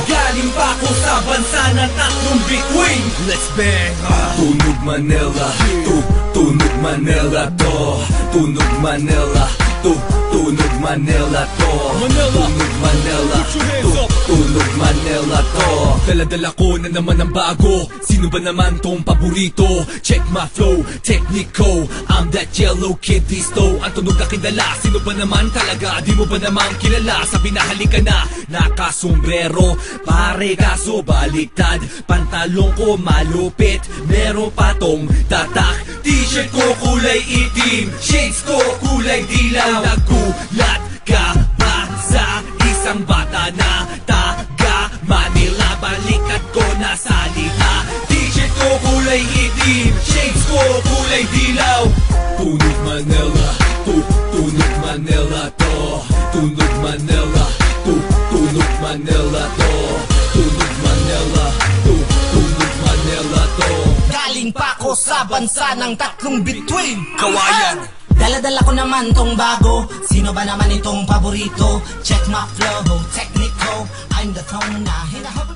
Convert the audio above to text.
Galing pa ako sa bansa ng tatlong bituin. Let's bang! Tunog Manila, tunog Manila to. Tunog Manila, tunog Manila to. Tunog Manila, tunog Manila to. Dala-dala ko na naman ang bago. Sino ba naman tong paborito? Check my flow, technico. I'm that yellow kid visto. Ang tunog na kilala. Sino ba naman talaga? Di mo ba naman kilala? Sabi na halika na, nakasombrero. Pare kaso baliktad. Pantalong ko malupit. Meron pa tong tatak. T-shirt ko kulay itim, shades ko kulay dilaw. Nagulat ka ba sa isang bata na taga Manila? Balikat ko na salita. T-shirt ko kulay itim, shades ko kulay dilaw. Tunog Manila, tunog Manila to. Tunog Manila, tunog Manila to. Tunog Manila, tunog Manila to. Galing pa ako sa bansa ng tatlong bituin. Kawayan. Dala-dala ko naman tong bago. Sino ba naman itong paborito? Check my flow, technico. I'm the throne na hinahabol.